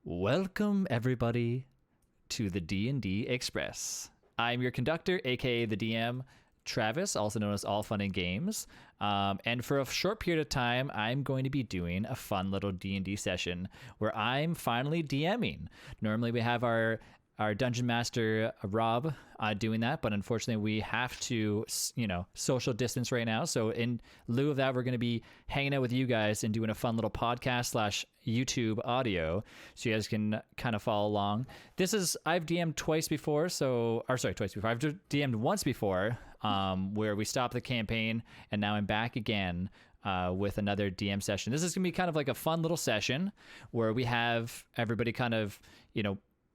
Welcome everybody to the D&D Express. I'm your conductor, aka the DM, Travis, also known as All Fun and Games. And for a short period of time, I'm going to be doing a fun little D&D session where I'm finally DMing. Normally we have our dungeon master Rob doing that, but unfortunately we have to social distance right now. So in lieu of that, we're going to be hanging out with you guys and doing a fun little podcast slash YouTube audio so you guys can kind of follow along. I've DM'd twice before. I've DM'd once before where we stopped the campaign, and now I'm back again with another DM session. This is going to be kind of like a fun little session where we have everybody kind of,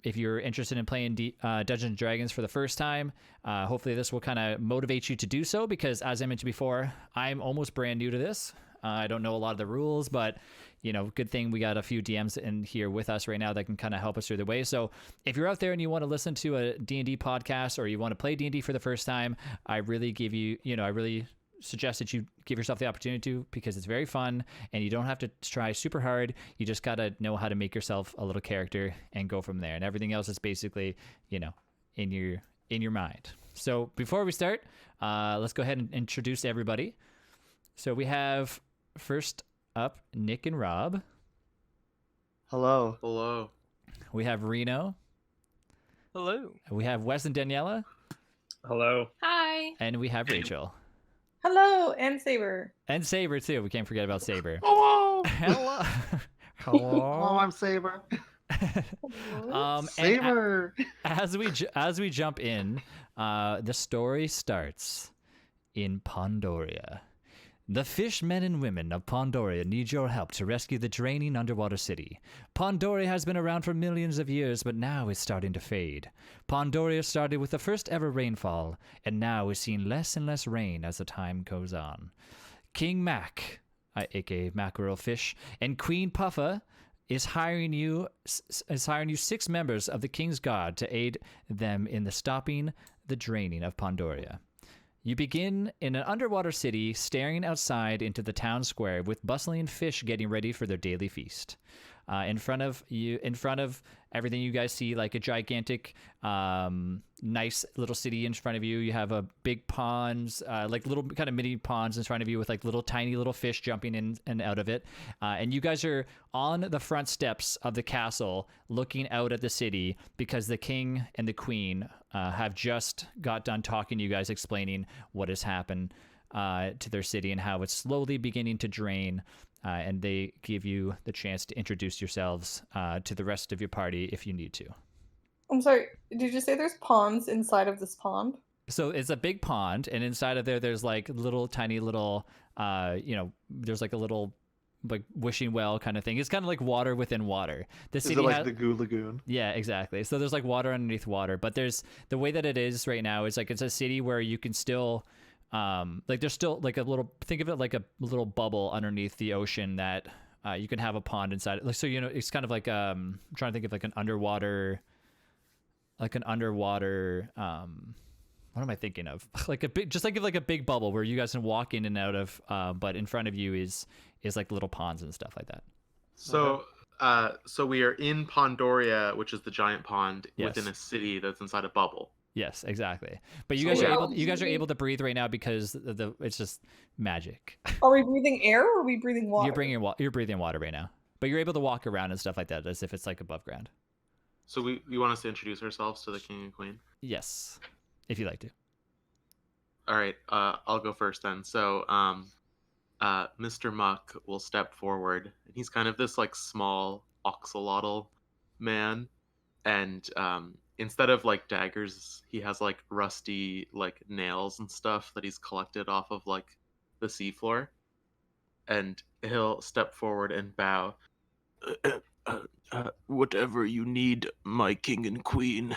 if you're interested in playing Dungeons & Dragons for the first time, hopefully this will kind of motivate you to do so, because as I mentioned before, I'm almost brand new to this. I don't know a lot of the rules, but, good thing we got a few DMs in here with us right now that can kind of help us through the way. So if you're out there and you want to listen to a D&D podcast, or you want to play D&D for the first time, I really suggest that you give yourself the opportunity to, because it's very fun and you don't have to try super hard. You just got to know how to make yourself a little character and go from there. And everything else is basically, in your mind. So before we start, let's go ahead and introduce everybody. So we have first up Nick and Rob. Hello. Hello. We have Reno. Hello. We have Wes and Daniela. Hello. Hi. And we have Rachel. Hello, and Saber. And Saber too. We can't forget about Saber. Hello. Hello. Oh, I'm Saber. Saber. As we jump in, the story starts in Pandoria. The fish men and women of Pandoria need your help to rescue the draining underwater city. Pandoria has been around for millions of years, but now is starting to fade. Pandoria started with the first ever rainfall, and now is seeing less and less rain as the time goes on. King Mac, aka Mackerel Fish, and Queen Puffa is hiring you 6 members of the King's Guard to aid them in the stopping the draining of Pandoria. You begin in an underwater city, staring outside into the town square with bustling fish getting ready for their daily feast. In front of everything, you guys see like a gigantic, nice little city in front of you. You have a big ponds, like little kind of mini ponds in front of you with like little tiny little fish jumping in and out of it. And you guys are on the front steps of the castle looking out at the city, because the king and the queen have just got done talking to you guys, explaining what has happened to their city and how it's slowly beginning to drain. And they give you the chance to introduce yourselves to the rest of your party if you need to. I'm sorry, did you say there's ponds inside of this pond? So it's a big pond, and inside of there's like tiny little, there's like a little like wishing well kind of thing. It's kind of like water within water. The city Is it like the Goo Lagoon? Yeah, exactly. So there's like water underneath water, but the way that it is right now is like it's a city where you can still like there's still like think of it like a little bubble underneath the ocean that you can have a pond inside it. Like, so it's kind of like I'm trying to think of like an underwater what am I thinking of? Like a big bubble where you guys can walk in and out of, but in front of you is like little ponds and stuff like that. So so we are in Pandoria, which is the giant pond, Yes. within a city that's inside a bubble. Yes, exactly. But you So guys we're are able to breathe right now because it's just magic. Are we breathing air or are we breathing water? You're breathing water right now, but you're able to walk around and stuff like that as if it's like above ground. So you want us to introduce ourselves to the king and queen? Yes, if you like to. All right, I'll go first then. So Mr. Muck will step forward, and he's kind of this like small oxalotl man, and instead of like daggers, he has like rusty like nails and stuff that he's collected off of like the seafloor, and he'll step forward and bow. Whatever you need, my king and queen.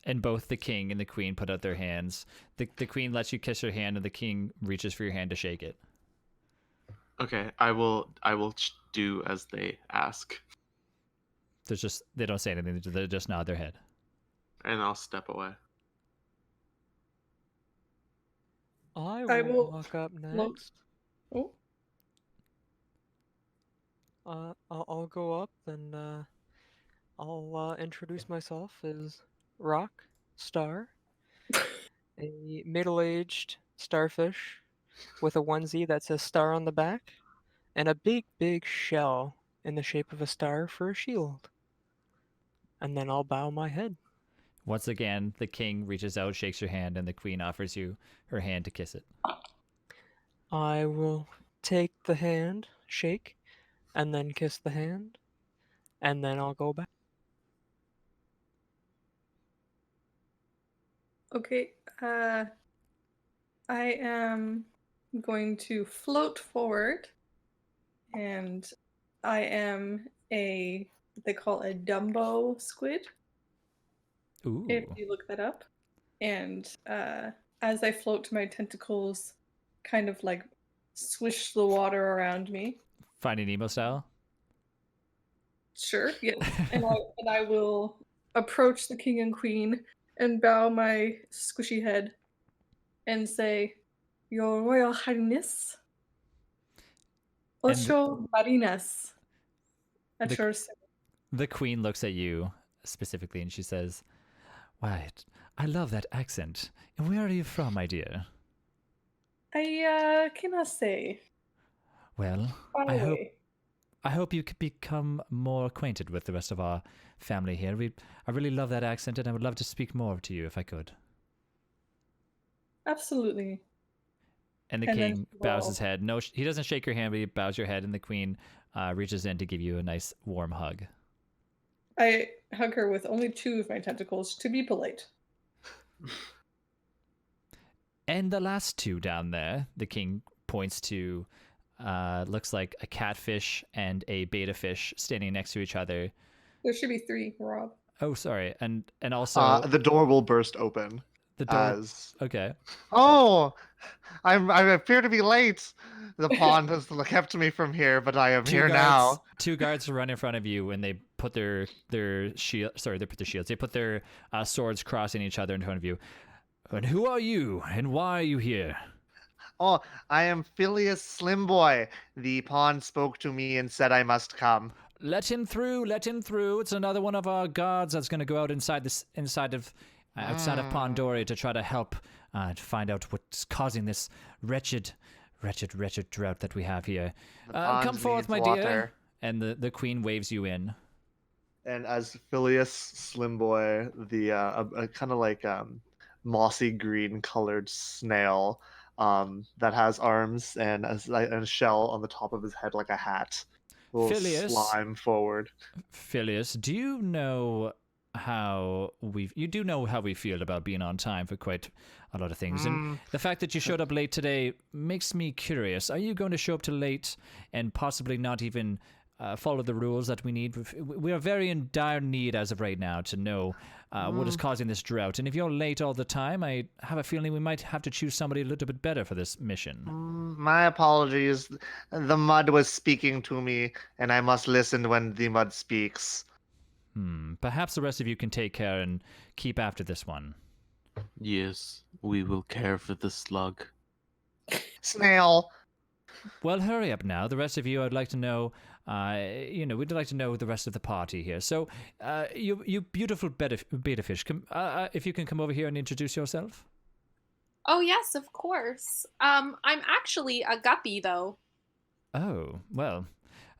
And both the king and the queen put out their hands. The queen lets you kiss her hand, and the king reaches for your hand to shake it. Okay, I will do as they ask, They don't say anything. They just nod their head. and I'll step away. I will walk up look- next. Oh, I'll go up and I'll introduce myself as Rock Star, a middle-aged starfish with a onesie that says star on the back, and a big, big shell in the shape of a star for a shield. And then I'll bow my head. Once again, the king reaches out, shakes your hand, and the queen offers you her hand to kiss it. I will take the hand, shake, and then kiss the hand, and then I'll go back. Okay, I am going to float forward, and I am what they call a Dumbo squid, Ooh. if you look that up. And as I float, my tentacles kind of like swish the water around me. Finding Nemo style? Sure, yes. And I will approach the king and queen and bow my squishy head and say, Your Royal Highness, Ocho Marinas. At The- your service. The queen looks at you specifically and she says, "Why, I love that accent. And where are you from, my dear?" I cannot say. Well, Far away. I hope you could become more acquainted with the rest of our family here. I really love that accent, and I would love to speak more to you if I could. Absolutely. And the And then king she bows will- his head. No, he doesn't shake your hand, but he bows your head, and the queen reaches in to give you a nice warm hug. I hug her with only 2 of my tentacles to be polite. And the last 2 down there, the king points to, looks like a catfish and a beta fish standing next to each other. There should be 3, Rob. Oh, sorry, and also The door will burst open. the door. As Okay. oh, I appear to be late. The pond has kept me from here, but I am here now. 2 guards run in front of you, and they put their shield. Sorry, they put their shields. They put their swords crossing each other in front of you. And who are you? And why are you here? Oh, I am Phileas Slimboy. The pond spoke to me and said I must come. Let him through. Let him through. It's another one of our guards that's going to go out outside of Pandora to try to help to find out what's causing this wretched drought that we have here. The pond Come forth, needs my water. dear. And the queen waves you in. And as Phileas Slimboy, the a kind of like mossy green colored snail that has arms and a shell on the top of his head like a hat will Phileas. slime forward. Phileas, do you know how we feel about being on time for quite a lot of things, and the fact that you showed up late today makes me curious. Are you going to show up too late and possibly not even follow the rules that we need? We are very in dire need as of right now to know what is causing this drought, and if you're late all the time, I have a feeling we might have to choose somebody a little bit better for this mission. My apologies. The mud was speaking to me, and I must listen when the mud speaks. Perhaps the rest of you can take care and keep after this one. Yes, we will care for the slug. Snail. Well, hurry up now. The rest of you, I'd like to know, we'd like to know the rest of the party here. So, you beautiful beta fish, if you can come over here and introduce yourself. Oh, yes, of course. I'm actually a guppy, though. Oh, well,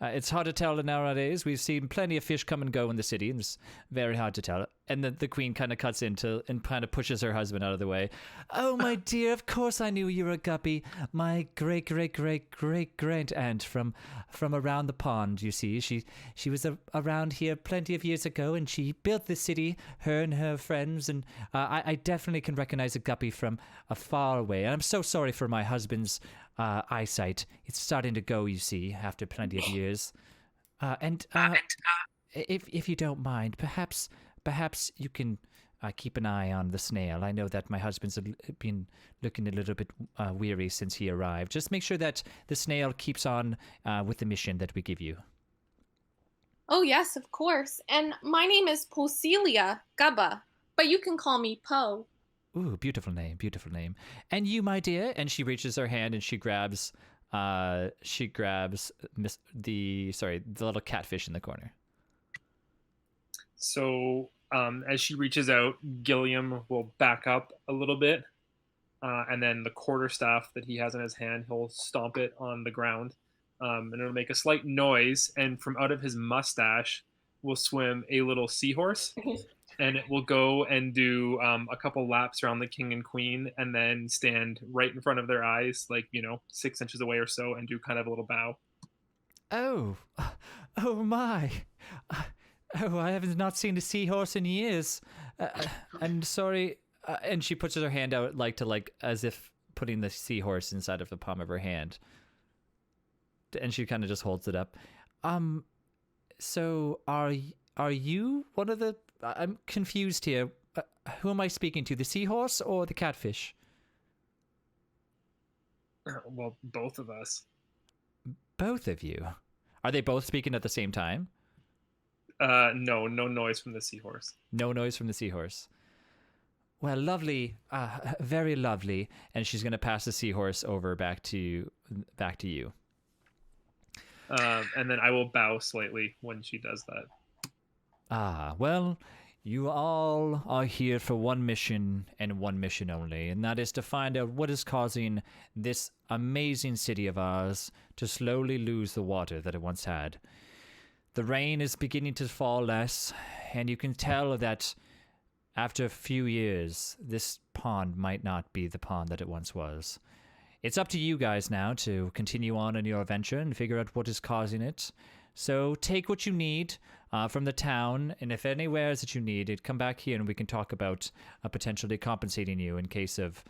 it's hard to tell nowadays. We've seen plenty of fish come and go in the city, and it's very hard to tell. And the queen kind of cuts into and kind of pushes her husband out of the way. Oh, my dear, of course I knew you were a guppy. My great-great-great-great-great-aunt from around the pond, you see. She was around here plenty of years ago, and she built this city, her and her friends, and I definitely can recognize a guppy from a far away. And I'm so sorry for my husband's eyesight. It's starting to go, you see, after plenty of years. If you don't mind, perhaps you can keep an eye on the snail. I know that my husband's been looking a little bit weary since he arrived. Just make sure that the snail keeps on with the mission that we give you. Oh, yes, of course. And my name is Posilia Gubba, but you can call me Poe. Ooh, beautiful name, beautiful name. And you, my dear, and she reaches her hand and she grabs the little catfish in the corner. So as she reaches out, Gilliam will back up a little bit, and then the quarterstaff that he has in his hand, he'll stomp it on the ground, and it'll make a slight noise. And from out of his mustache will swim a little seahorse, and it will go and do a couple laps around the king and queen, and then stand right in front of their eyes, like 6 inches away or so, and do kind of a little bow. Oh, oh my. Oh, I have not seen a seahorse in years. I'm sorry. And she puts her hand out as if putting the seahorse inside of the palm of her hand. And she kind of just holds it up. So are you one of the... I'm confused here. Who am I speaking to, the seahorse or the catfish? Well, both of us. Both of you? Are they both speaking at the same time? No noise from the seahorse. No noise from the seahorse. Well, lovely, very lovely. And she's gonna pass the seahorse over back to you. And then I will bow slightly when she does that. Well, you all are here for one mission and one mission only, and that is to find out what is causing this amazing city of ours to slowly lose the water that it once had. The rain is beginning to fall less, and you can tell that after a few years, this pond might not be the pond that it once was. It's up to you guys now to continue on in your adventure and figure out what is causing it. So take what you need from the town, and if anywhere that you need it, come back here and we can talk about potentially compensating you in case of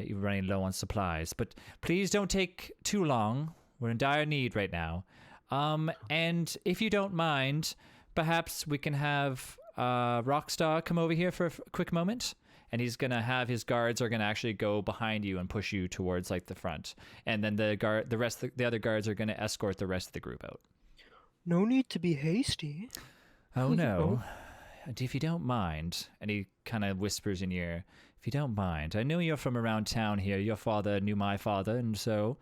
you running low on supplies. But please don't take too long. We're in dire need right now. And if you don't mind, perhaps we can have Rockstar come over here for a quick moment. And he's going to have his guards are going to actually go behind you and push you towards the front. And then the other guards are going to escort the rest of the group out. No need to be hasty. Oh, no. If you don't mind, and he kind of whispers in your ear, if you don't mind, I know you're from around town here. Your father knew my father, and so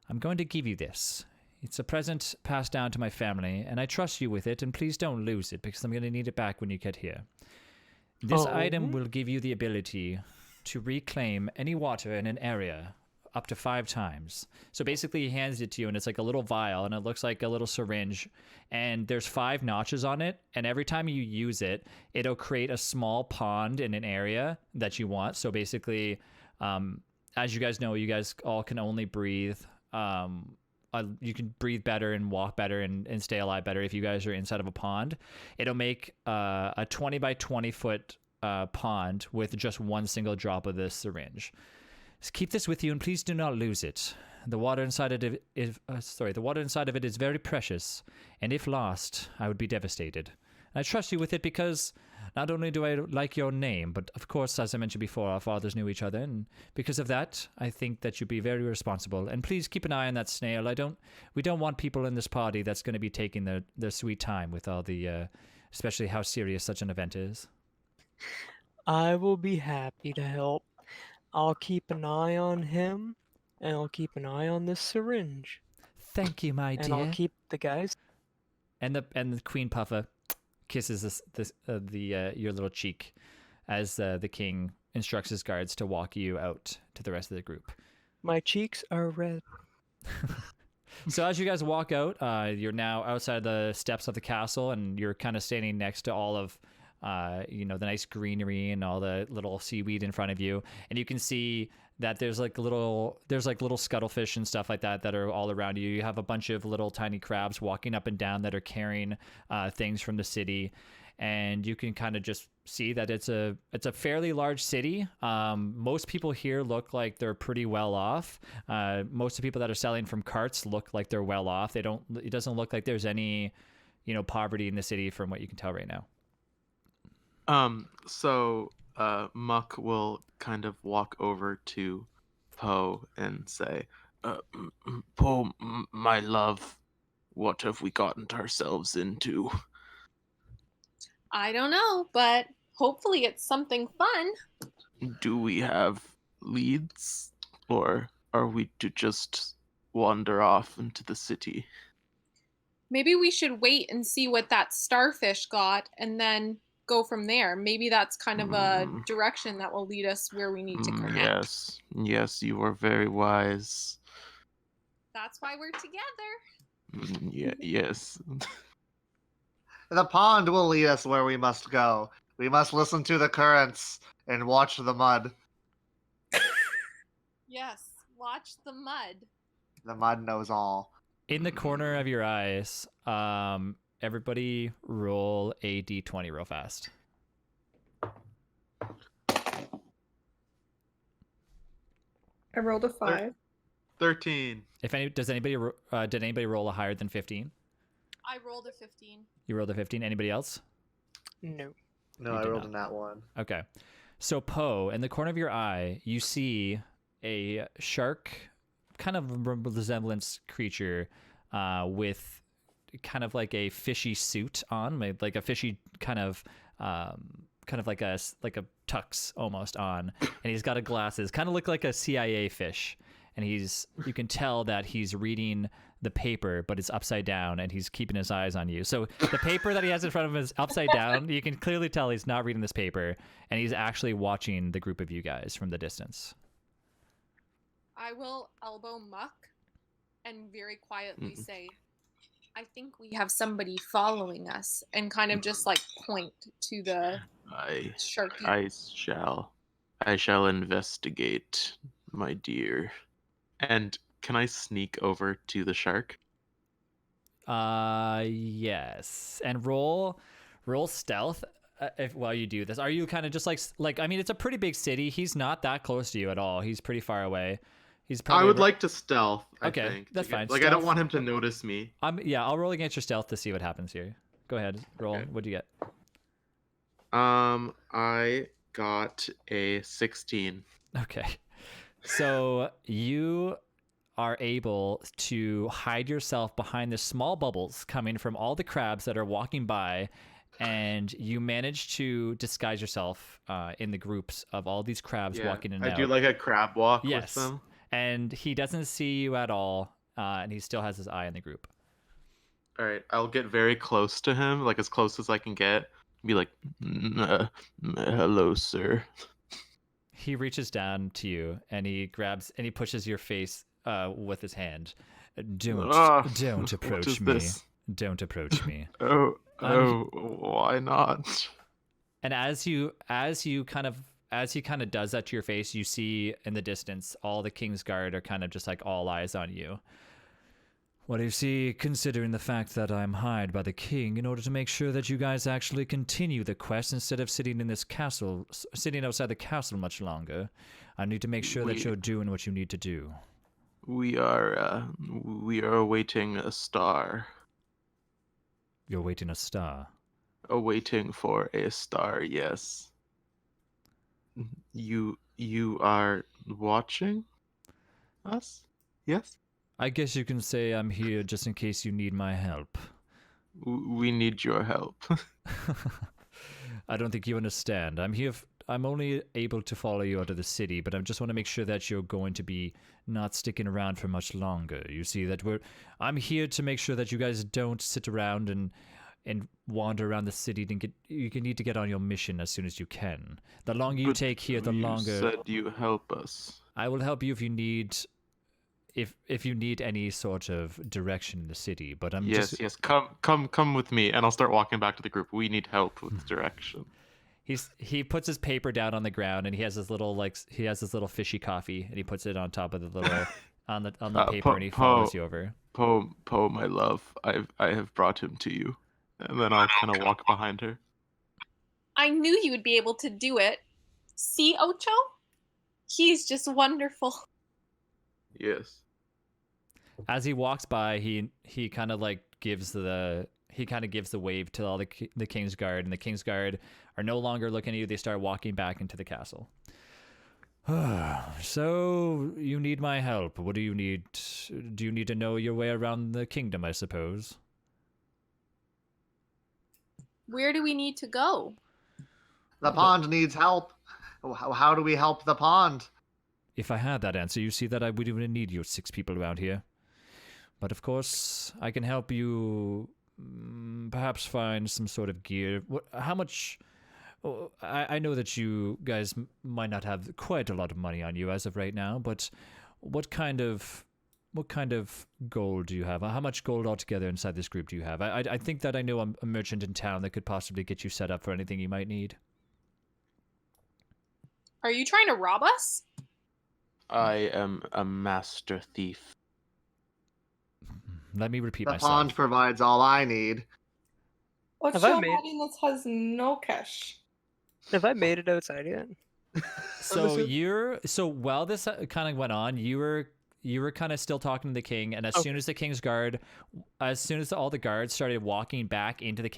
I'm going to give you this. It's a present passed down to my family, and I trust you with it, and please don't lose it, because I'm going to need it back when you get here. This item will give you the ability to reclaim any water in an area up to 5 times. So basically he hands it to you, and it's like a little vial, and it looks like a little syringe, and there's 5 notches on it, and every time you use it, it'll create a small pond in an area that you want. So basically, as you guys know, you guys all can only breathe. You can breathe better and walk better and stay alive better if you guys are inside of a pond. It'll make a 20 by 20 foot pond with just one single drop of this syringe. Just keep this with you, and please do not lose it. The water inside of it is very precious, and if lost, I would be devastated. And I trust you with it because not only do I like your name, but of course, as I mentioned before, our fathers knew each other, and because of that, I think that you'd be very responsible. And please keep an eye on that snail. We don't want people in this party that's going to be taking their sweet time with all the, especially how serious such an event is. I will be happy to help. I'll keep an eye on him, and I'll keep an eye on this syringe. Thank you, my dear. And I'll keep the guys. And the Queen Puffa kisses your little cheek as the king instructs his guards to walk you out to the rest of the group. My cheeks are red. So as you guys walk out, you're now outside the steps of the castle, and you're kind of standing next to all of the nice greenery and all the little seaweed in front of you, and you can see that there's little scuttlefish and stuff like that are all around you. You have a bunch of little tiny crabs walking up and down that are carrying things from the city, and you can kind of just see that it's a fairly large city. Most people here look like they're pretty well off. Most of the people that are selling from carts look like they're well off. It doesn't look like there's any poverty in the city from what you can tell right now. So Muck will kind of walk over to Poe and say, Poe, my love, what have we gotten ourselves into? I don't know, but hopefully it's something fun. Do we have leads, or are we to just wander off into the city? Maybe we should wait and see what that starfish got and then go from there. Maybe that's kind of a direction that will lead us where we need to go next. Yes, you are very wise. That's why we're together. Yes. The pond will lead us where we must go. We must listen to the currents and watch the mud. Yes, watch the mud. The mud knows all. In the corner of your eyes, everybody roll a d20 real fast. I rolled a 5. 13. Did anybody roll a higher than 15? I rolled a 15. You rolled a 15. Anybody else? No. No, You I did rolled not. in that one. Okay. So Poe, in the corner of your eye, you see a shark kind of resemblance creature with kind of like a fishy suit on, like a fishy kind of like a tux almost on, and he's got a glasses, kind of look like a CIA fish, and you can tell that he's reading the paper, but it's upside down, and he's keeping his eyes on you. So the paper that he has in front of him is upside down. You can clearly tell he's not reading this paper, and he's actually watching the group of you guys from the distance. I will elbow Muck and very quietly say, I think we have somebody following us, and kind of just like point to the sharky. I shall investigate, my dear. And can I sneak over to the shark? Yes. And roll stealth while you do this. Are you kind of just like I mean, it's a pretty big city. He's not that close to you at all. He's pretty far away. He's probably I would like to stealth. Okay, I think, that's fine. Like, Stealth. I don't want him to notice me. I'll roll against your stealth to see what happens here. Go ahead, roll. Okay. What'd you get? I got a 16. Okay. So you are able to hide yourself behind the small bubbles coming from all the crabs that are walking by, and you manage to disguise yourself in the groups of all these crabs walking in and I out. do like a crab walk Yes. with them. And he doesn't see you at all, and he still has his eye on the group. All right, I'll get very close to him, like as close as I can get. Be like, hello, sir. He reaches down to you, and he pushes your face with his hand. Don't approach me. This? Don't approach me. Why not? And as he kind of does that to your face, you see in the distance all the King's Guard are kind of just like all eyes on you. Well, you see, considering the fact that I'm hired by the king in order to make sure that you guys actually continue the quest instead of sitting outside the castle much longer, I need to make sure that you're doing what you need to do. We are awaiting a star. You're waiting a star. Awaiting for a star, yes. You are watching us? Yes? I guess you can say I'm here just in case you need my help. We need your help. I don't think you understand. I'm only able to follow you out of the city, but I just want to make sure that you're going to be not sticking around for much longer. You see that I'm here to make sure that you guys don't sit around and wander around the city. You need to get on your mission as soon as you can. The longer you take here, the longer. You said you help us. I will help you if you need. If you need any sort of direction in the city, but I'm yes, come with me, and I'll start walking back to the group. We need help with direction. He puts his paper down on the ground, and he has this little fishy coffee, and he puts it on top of the little on the paper, and he follows you over. Poe, my love, I have brought him to you, and then I'll kind of walk behind her. I knew you would be able to do it. See, Ocho? He's just wonderful. Yes. As he walks by, he kind of like gives the wave to all the King's Guard, and the King's Guard are no longer looking at you. They start walking back into the castle. So you need my help. What do you need? Do you need to know your way around the kingdom, I suppose? Where do we need to go? The pond needs help. How do we help the pond? If I had that answer, you see that I wouldn't even need your 6 people around here. But of course, I can help you perhaps find some sort of gear. How much? Oh, I know that you guys might not have quite a lot of money on you as of right now, but what kind of gold do you have? How much gold altogether inside this group do you have? I think that I know a merchant in town that could possibly get you set up for anything you might need. Are you trying to rob us? I am a master thief. Let me repeat The myself. pond provides all I need. What's Have I your made- body that has no cash? Have I made it outside yet? So while this kind of went on, you were kind of still talking to the king, and as soon as all the guards started walking back into the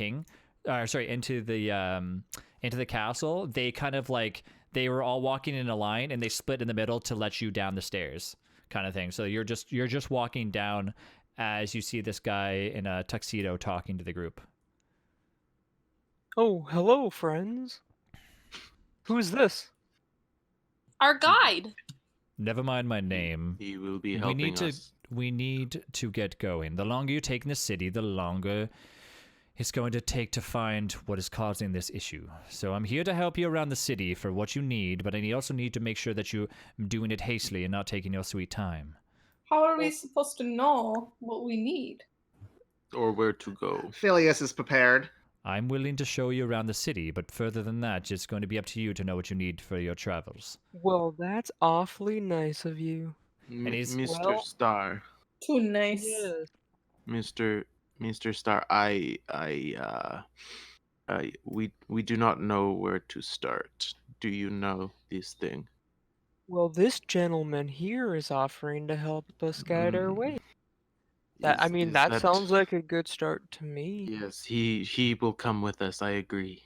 into the castle, they kind of like they were all walking in a line and they split in the middle to let you down the stairs, kind of thing. So you're just walking down as you see this guy in a tuxedo talking to the group. Oh, hello, friends. Who's this? Our guide. Never mind my name. He will be We helping need to us. we need to get going. The longer you take in the city, the longer it's going to take to find what is causing this issue. So I'm here to help you around the city for what you need, but I also need to make sure that you're doing it hastily and not taking your sweet time. How are we supposed to know what we need? Or where to go. Phileas is prepared. I'm willing to show you around the city, but further than that, it's going to be up to you to know what you need for your travels. Well, that's awfully nice of you. And he's- Mr. Well- Star. Too nice. Yes. Mr. Star, we do not know where to start. Do you know this thing? Well, this gentleman here is offering to help us guide our way. Is That sounds like a good start to me. Yes, he will come with us, I agree.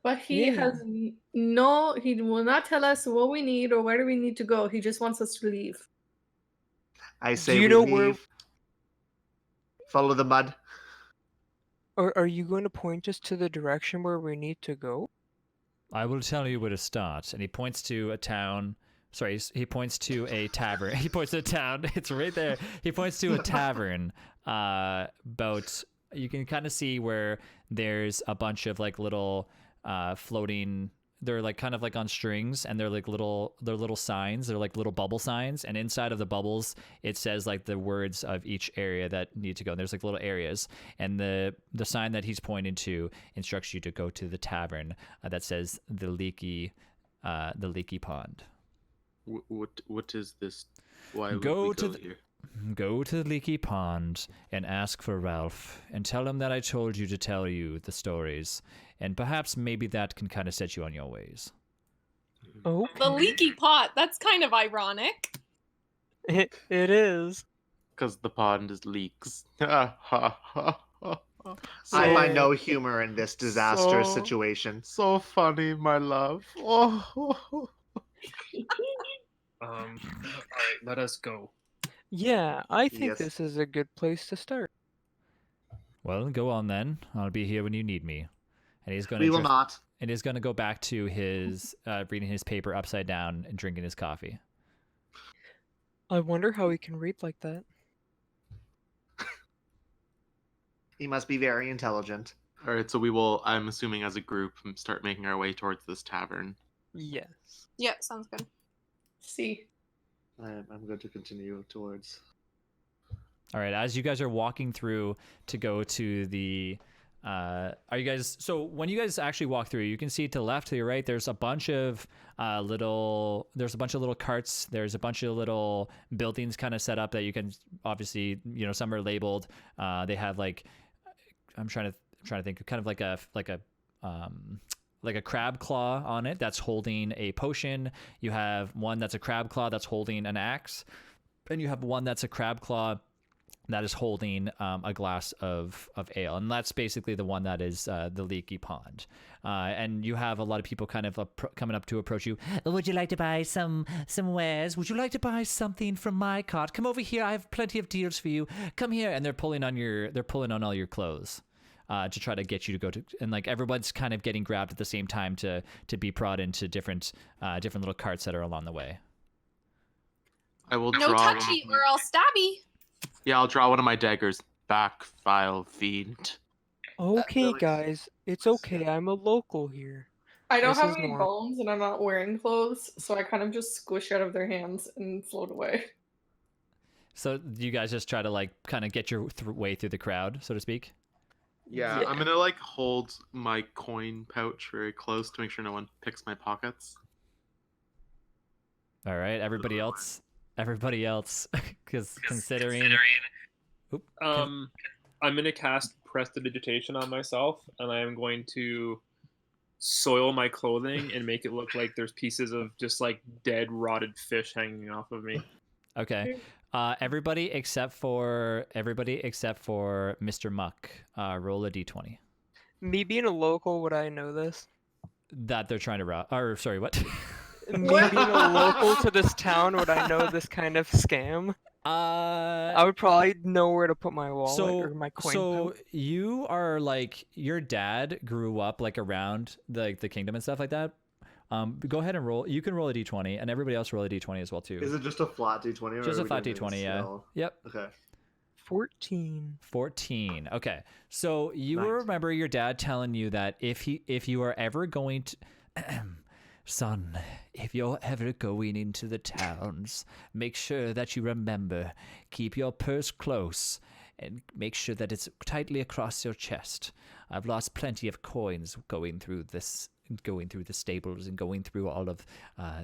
But he Yeah. has he will not tell us what we need or where we need to go. He just wants us to leave. I say you we know leave. where- Follow the mud. Or are you going to point us to the direction where we need to go? I will tell you where to start. And he points to a town. Sorry, he points to a tavern. He points to a town. It's right there. He points to a tavern. About you can kind of see where there's a bunch of like little floating. They're like kind of like on strings, and they're little signs. They're like little bubble signs, and inside of the bubbles, it says like the words of each area that need to go. And there's like little areas, and the sign that he's pointing to instructs you to go to the tavern that says the leaky pond. What is this? Why would Go we to go the- here? Go to the leaky pond and ask for Ralph, and tell him that I told you to tell you the stories, and perhaps maybe that can kind of set you on your ways. Oh, The leaky pot. That's kind of ironic. it is. Because the pond is leaks. Ha ha ha ha. I find So- no humor in this disastrous so- situation. So funny, my love. Oh. All right, let us go. Yeah, I think Yes. this is a good place to start. Well, go on then. I'll be here when you need me. And he's going We to will not. And he's going to go back to his reading his paper upside down and drinking his coffee. I wonder how he can read like that. He must be very intelligent. All right, so we will, I'm assuming as a group, start making our way towards this tavern. Yes. Yeah, sounds good. See. I'm going to continue towards. All right, as you guys are walking through to go to the are you guys so when you guys actually walk through, you can see to the left, to your right, there's a bunch of little carts, there's a bunch of little buildings kind of set up that you can obviously, some are labeled. They have like I'm trying to think, kind of like a crab claw on it that's holding a potion. You have one that's a crab claw that's holding an axe, and you have one that's a crab claw that is holding a glass of ale, and that's basically the one that is the leaky pond. And you have a lot of people kind of coming up to approach you. Would you like to buy some wares? Would you like to buy something from my cart? Come over here. I have plenty of deals for you. Come here. And they're pulling on all your clothes. To try to get you to go to, and like everyone's kind of getting grabbed at the same time to be brought into different little carts that are along the way. I will No draw one touchy of or I'll stabby. Yeah, I'll draw one of my daggers. Back, vile fiend. Okay, like- guys, it's okay. I'm a local here. I don't This have is any normal. bones and I'm not wearing clothes, so I kind of just squish out of their hands and float away. So you guys just try to like kind of get your way through the crowd, so to speak. Yeah, I'm gonna like hold my coin pouch very close to make sure no one picks my pockets. All right, everybody else, because considering. Oop, I'm gonna cast Prestidigitation on myself, and I am going to soil my clothing and make it look like there's pieces of just like dead, rotted fish hanging off of me. Okay. Everybody except for Mr. Muck, roll a d20. Me being a local, would I know this? That they're trying to rob. Or sorry, what? Me being a local to this town, would I know this kind of scam? I would probably know where to put my wallet or my coin pouch. You are like your dad grew up like around the kingdom and stuff like that. Go ahead and roll. You can roll a d20, and everybody else roll a d20 as well too. Is it just a flat d20? Or Just are a we flat doing it d20, yeah. still? Yep. Okay. 14. 14. Okay. So you will 19. remember your dad telling you that if you are ever going to son, if you're ever going into the towns, make sure that you remember, keep your purse close and make sure that it's tightly across your chest. I've lost plenty of coins going through the stables and going through all of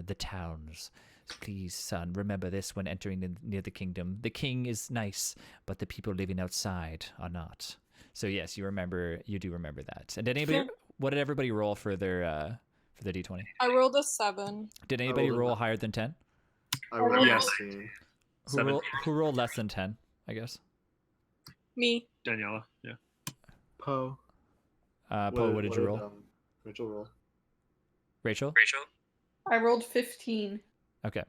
the towns. Please, son, remember this when entering near the kingdom. The king is nice, but the people living outside are not. So yes, you do remember that. And did anybody? What did everybody roll for their d20? I rolled a 7. Did anybody rolled a roll 9. higher than 10? I rolled Yes. 15. Who rolled less than 10? I guess. Me. Daniela, yeah. Poe. Poe, what did you roll? Rachel roll? Rachel? I rolled 15. Okay.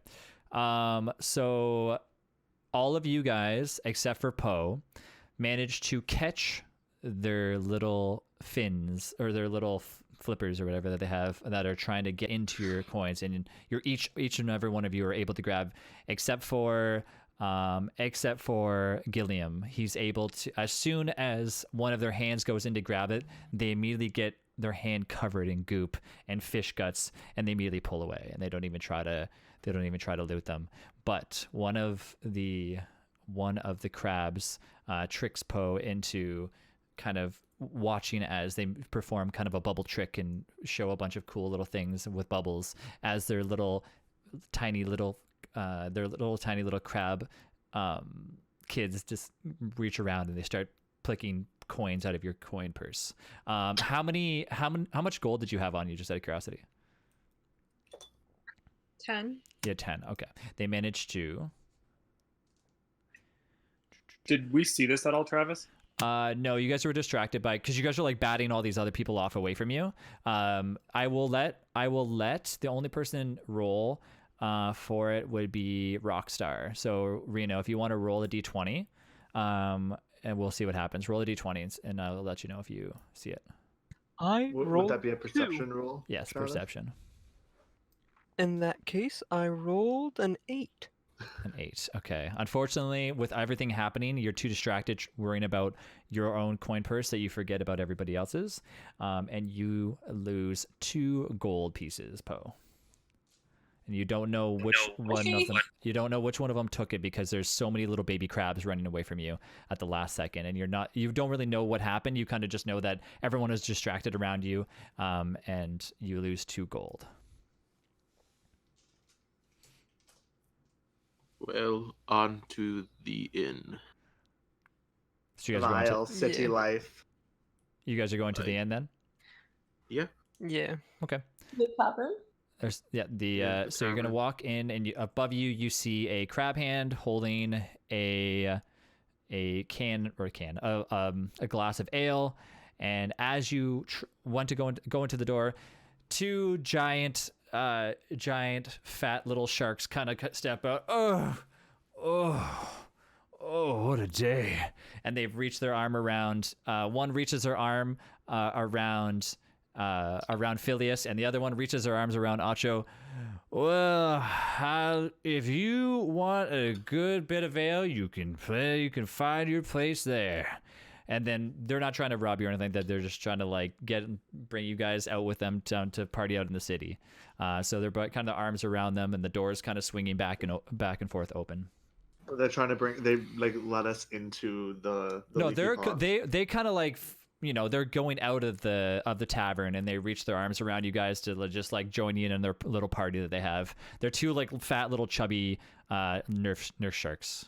So all of you guys, except for Poe, managed to catch their little fins or their little flippers or whatever that they have that are trying to get into your coins, and you're each and every one of you are able to grab, except for Gilliam. He's able to, as soon as one of their hands goes in to grab it, they immediately get their hand covered in goop and fish guts, and they immediately pull away, and they don't even try to loot them. But one of the crabs tricks Poe into kind of watching as they perform kind of a bubble trick and show a bunch of cool little things with bubbles as their little tiny little crab kids just reach around and they start picking coins out of your coin purse. How much gold did you have on you, just out of curiosity? 10. Yeah, 10. Okay. They managed to. Did we see this at all, Travis? No, you guys were distracted because you guys are like batting all these other people off away from you. I will let the only person roll for it would be Rockstar. So Reno, if you want to roll a d20, and we'll see what happens. Roll a d20 and I'll let you know if you see it. Would that be a perception roll? Yes, Travis? perception. In that case, I rolled an 8. An 8. Okay. Unfortunately, with everything happening, you're too distracted worrying about your own coin purse that you forget about everybody else's, and you lose 2 gold pieces, Poe. And you don't know which one of them. You don't know which one of them took it because there's so many little baby crabs running away from you at the last second, and you don't really know what happened. You kind of just know that everyone is distracted around you, and you lose 2 gold. Well, on to the inn. So you guys are going Vile city Yeah. life. you guys are going to the end then? Yeah. Yeah. Okay. The tavern? There's the Yeah, so you're gonna tavern. walk in and above you see a crab hand holding a glass of ale, and as you want to go into the door, 2 giant fat little sharks kind of step out. Oh, what a day. And they've reached their arm around, one reaches their arm around around Phileas, and the other one reaches their arms around Acho. Well, if you want a good bit of ale, you can find your place there. And then they're not trying to rob you or anything. That they're just trying to like bring you guys out with them down to party out in the city. So they're kind of arms around them, and the doors kind of swinging back and forth open. They're trying to they like let us into the no, leafy pond. they kind of like, you know, they're going out of the tavern, and they reach their arms around you guys to just like join you in their little party that they have. They're two like fat little chubby nurse sharks.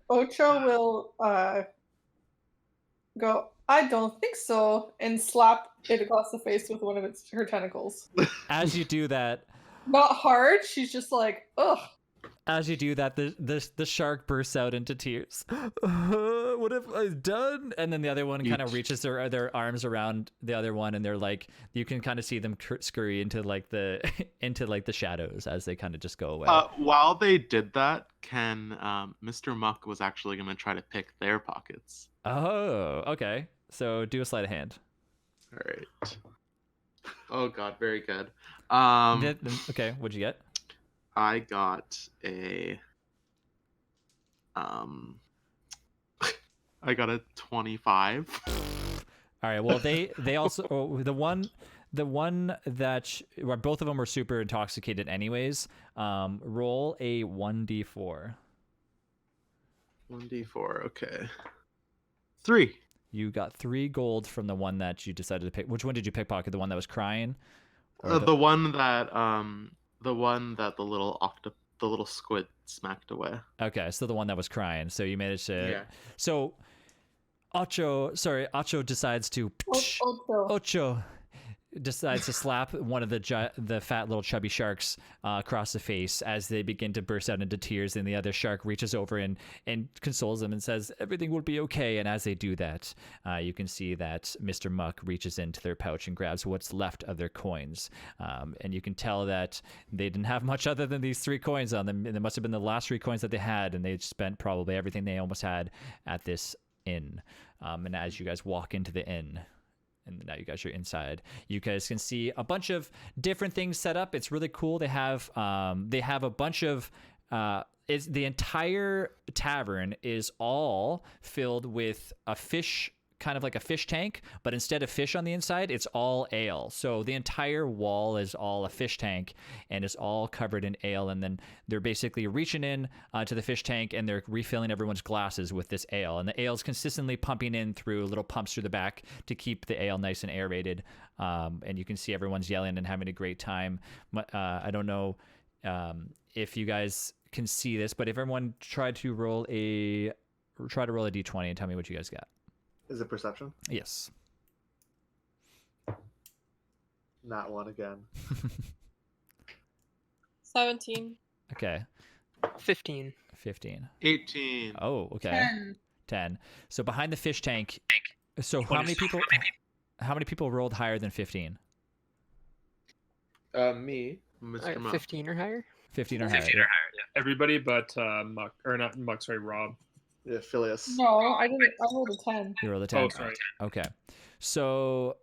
Ocho will go, I don't think so, and slap it across the face with one of her tentacles. As you do that, Not hard. She's just like, ugh. As you do that, the shark bursts out into tears. What have I done? And then the other one kind of reaches their arms around the other one, and they're like, you can kind of see them scurry into like the the shadows as they kind of just go away. While they did that, Mr. Muck was actually going to try to pick their pockets. Oh, okay. So do a sleight of hand. All right. Oh God, very good. Okay, what'd you get? I got a I got a 25. All right. Well, they also the one that where both of them were super intoxicated anyways. Roll a 1d4. 1d4. Okay. 3. You got 3 gold from the one that you decided to pick. Which one did you pickpocket? The one that was crying? The one that the little squid smacked away. Okay, so the one that was crying. So you managed to. Yeah. So Acho decides to. Ocho decides to slap one of the fat little chubby sharks across the face as they begin to burst out into tears, and the other shark reaches over and consoles them and says everything will be okay. And as they do that, you can see that Mr. Muck reaches into their pouch and grabs what's left of their coins, and you can tell that they didn't have much other than these 3 coins on them, and it must have been the last 3 coins that they had, and they spent probably everything they almost had at this inn. And as you guys walk into the inn, and now you guys are inside, you guys can see a bunch of different things set up. It's really cool. They have a bunch of the entire tavern is all filled with a fish, kind of like a fish tank, but instead of fish on the inside, it's all ale. So the entire wall is all a fish tank, and it's all covered in ale. And then they're basically reaching in to the fish tank, and they're refilling everyone's glasses with this ale. And the ale is consistently pumping in through little pumps through the back to keep the ale nice and aerated. And you can see everyone's yelling and having a great time. I don't know if you guys can see this, but if everyone tried to roll a d20 and tell me what you guys got. Is it perception? Yes. Not one again. 17. Okay. 15. 15. 18. Oh, okay. 10. So behind the fish tank. So how many people rolled higher than 15? Me, Mr. Alright, Muck. 15 or higher? 15 or higher. 15 or higher, yeah. Everybody but Muck, or not Muck, sorry, Rob. Yeah, Phileas. No, I didn't. I rolled a 10. You rolled a 10. Oh, sorry. Okay. So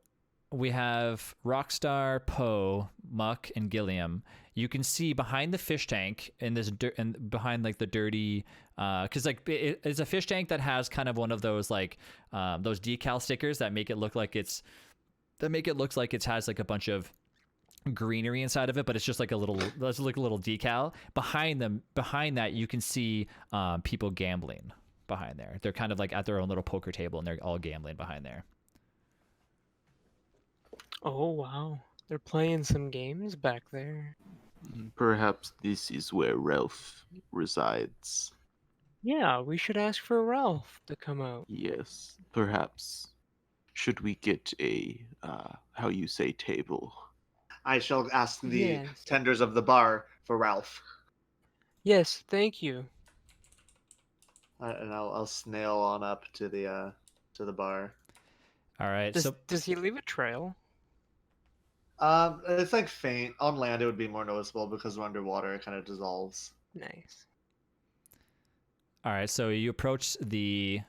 we have Rockstar, Poe, Muck, and Gilliam. You can see behind the fish tank in this and behind like the dirty, because like it's a fish tank that has kind of one of those like those decal stickers that make it look like it has like a bunch of greenery inside of it, but it's just like a little decal. Behind that, you can see people gambling behind there. They're kind of like at their own little poker table, and they're all gambling behind there. Oh, wow. They're playing some games back there. Perhaps this is where Ralph resides. Yeah, we should ask for Ralph to come out. Yes, perhaps. Should we get a, table? I shall ask the Yes. tenders of the bar for Ralph. Yes, thank you. And I'll snail on up to the bar. All right. Does he leave a trail? It's like faint. On land, it would be more noticeable because we're underwater. It kind of dissolves. Nice. All right. So you approach the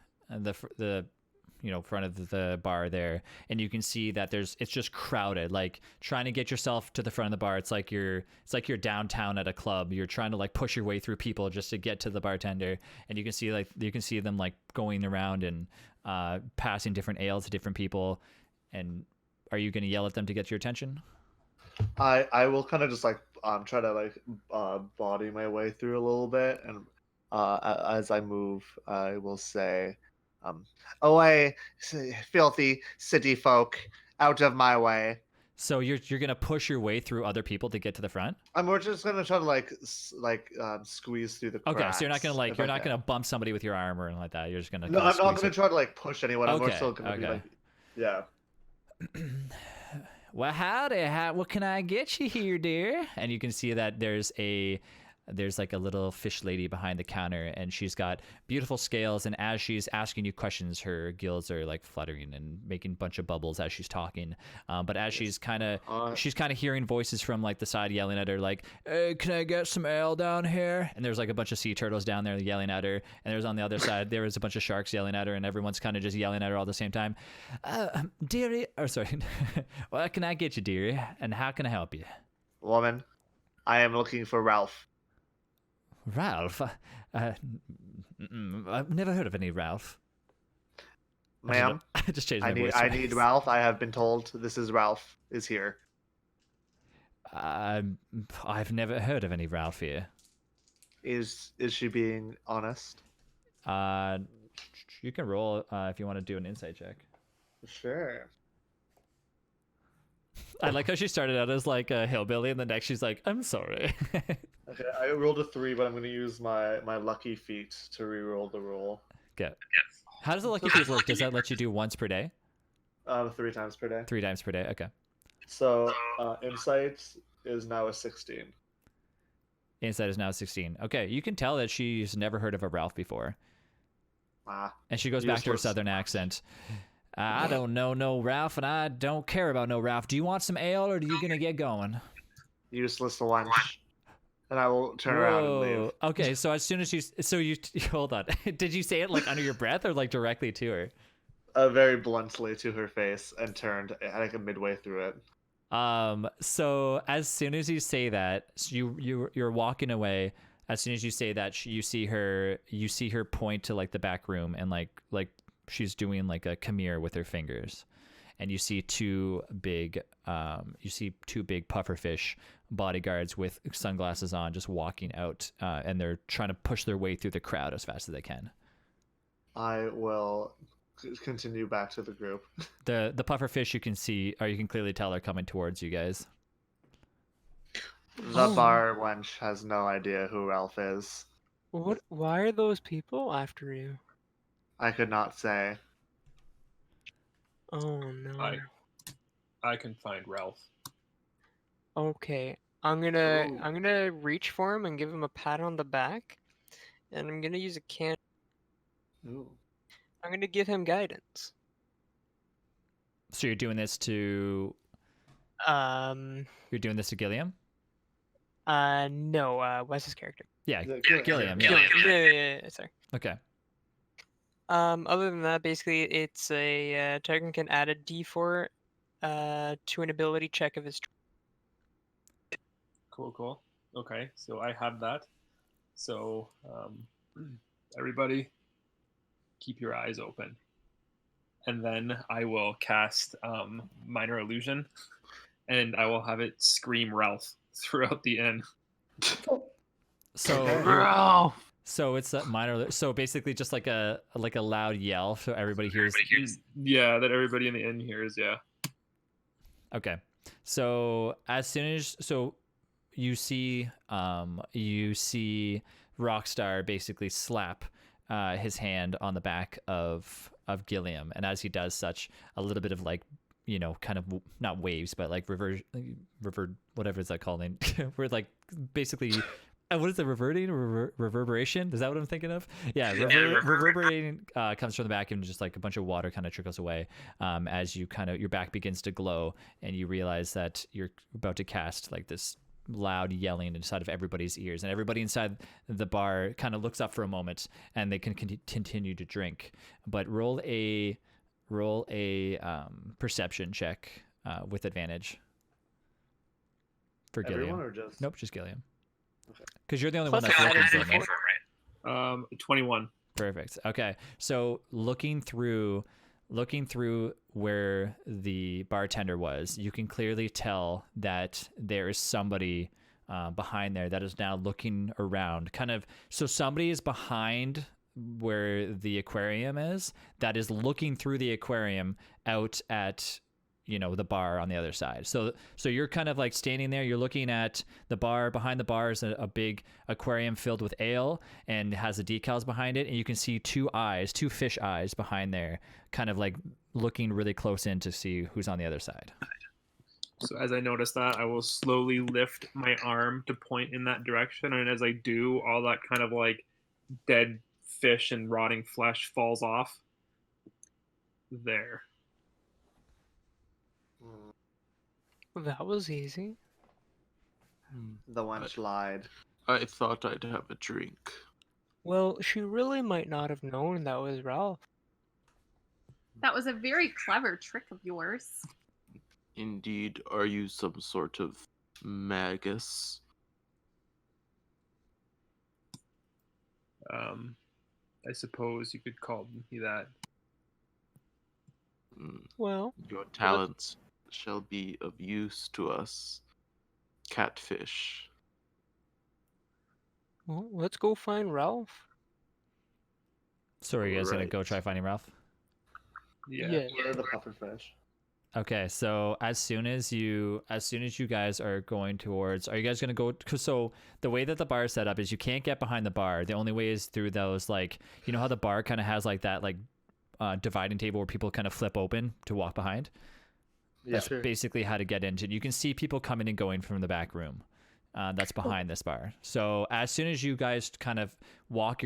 front of the bar there, and you can see that it's just crowded. Like trying to get yourself to the front of the bar, it's like you're downtown at a club. You're trying to like push your way through people just to get to the bartender, and you can see them like going around and passing different ales to different people. And are you going to yell at them to get your attention? I will kind of just like try to like body my way through a little bit, and as I move, I will say, "Away, filthy city folk, out of my way." So you're gonna push your way through other people to get to the front? We're just gonna try to like squeeze through the cracks. Okay, so you're not gonna like if I can. gonna bump somebody with your arm or anything like that. You're just gonna. No, kinda I'm not squeeze gonna it. try to like push anyone. I'm more Okay, still gonna be okay. like, yeah. Well, howdy. What can I get you here, dear? And you can see that there's like a little fish lady behind the counter, and she's got beautiful scales, and as she's asking you questions, her gills are like fluttering and making a bunch of bubbles as she's talking. But as she's kind of hearing voices from like the side yelling at her, like, "Hey, can I get some ale down here?" And there's like a bunch of sea turtles down there yelling at her, and there's on the other side there was a bunch of sharks yelling at her, and everyone's kind of just yelling at her all at the same time. Dearie, or sorry, what can I get you, dearie? And how can I help you? Woman, I am looking for Ralph. Ralph? I've never heard of any Ralph. Ma'am, I just changed my voice. I need Ralph. I have been told this is Ralph is here. I've never heard of any Ralph here. Is she being honest? You can roll if you want to do an insight check. Sure. I like how she started out as like a hillbilly, and the next she's like, "I'm sorry." Okay, I rolled a 3, but I'm going to use my lucky feat to re-roll the roll. Good. How does the lucky feat work? Does that let you do once per day? 3 times per day. 3 times per day. Okay. So insight is now a 16. Insight is now 16. Okay, you can tell that she's never heard of a Ralph before. And she goes back to her southern accent. I don't know no Ralph, and I don't care about no Ralph. Do you want some ale, or are you gonna get going? Useless lunch. And I will turn around and leave. Okay, so as soon as you hold on. Did you say it like under your breath or like directly to her? Very bluntly to her face, and turned like midway through it. So as soon as you say that, you're walking away. As soon as you say that, you see her point to like the back room, and like she's doing like a come here with her fingers, and you see two big pufferfish bodyguards with sunglasses on just walking out, and they're trying to push their way through the crowd as fast as they can. I will continue back to the group. The pufferfish you can see, or you can clearly tell, are coming towards you guys. The bar wench has no idea who Ralph is. What? Why are those people after you? I could not say. Oh no. I can find Ralph. Okay, I'm gonna reach for him and give him a pat on the back, and I'm gonna use a can. Ooh. I'm gonna give him guidance. So you're doing this to Gilliam? No, what's his character? Yeah, Gilliam. Gilliam. Yeah. Yeah, sorry. Okay. Other than that, basically, it's a target can add a D4 to an ability check of his. Cool. Okay, so I have that. So everybody, keep your eyes open, and then I will cast Minor Illusion, and I will have it scream Ralph throughout the inn. So Ralph. So it's a minor. So basically, just like a loud yell, so everybody hears. Yeah, that everybody in the inn hears. Yeah. Okay. So as soon as you see Rockstar basically slap his hand on the back of Gilliam, and as he does such, a little bit of like, kind of not waves, but like revert, whatever is that called? We're like basically. What is the reverberation? Is that what I'm thinking of? Yeah, reverberating comes from the back, and just like a bunch of water kind of trickles away as your back begins to glow, and you realize that you're about to cast like this loud yelling inside of everybody's ears, and everybody inside the bar kind of looks up for a moment, and they can continue to drink. But roll a roll a perception check with advantage for Gilliam. Everyone or just? Nope, just Gilliam. Okay. Because you're the only Plus one that's added looking for him, before. right? 21. Perfect. Okay. So looking through where the bartender was, you can clearly tell that there is somebody behind there that is now looking around. Kind of. So somebody is behind where the aquarium is that is looking through the aquarium out at the bar on the other side. So you're kind of like standing there, you're looking at the bar. Behind the bar is a big aquarium filled with ale and has the decals behind it, and you can see two fish eyes behind there, kind of like looking really close in to see who's on the other side. So as I notice that, I will slowly lift my arm to point in that direction, and as I do, all that kind of like dead fish and rotting flesh falls off there. That was easy. The wench lied. I thought I'd have a drink. Well, she really might not have known that was Ralph. That was a very clever trick of yours. Indeed, are you some sort of magus? I suppose you could call me that. Well, Your talents shall be of use to us, catfish. let's go find Ralph. So are you guys gonna Right. go try finding Ralph? Yeah. Where are the pufferfish? Okay, so as soon as you guys are going towards, are you guys gonna go? Cause so the way that the bar is set up is you can't get behind the bar. The only way is through those, like, you know how the bar kind of has like that like dividing table where people kind of flip open to walk behind. Yeah. That's basically how to get into. You can see people coming and going from the back room. That's behind this bar. So as soon as you guys kind of walk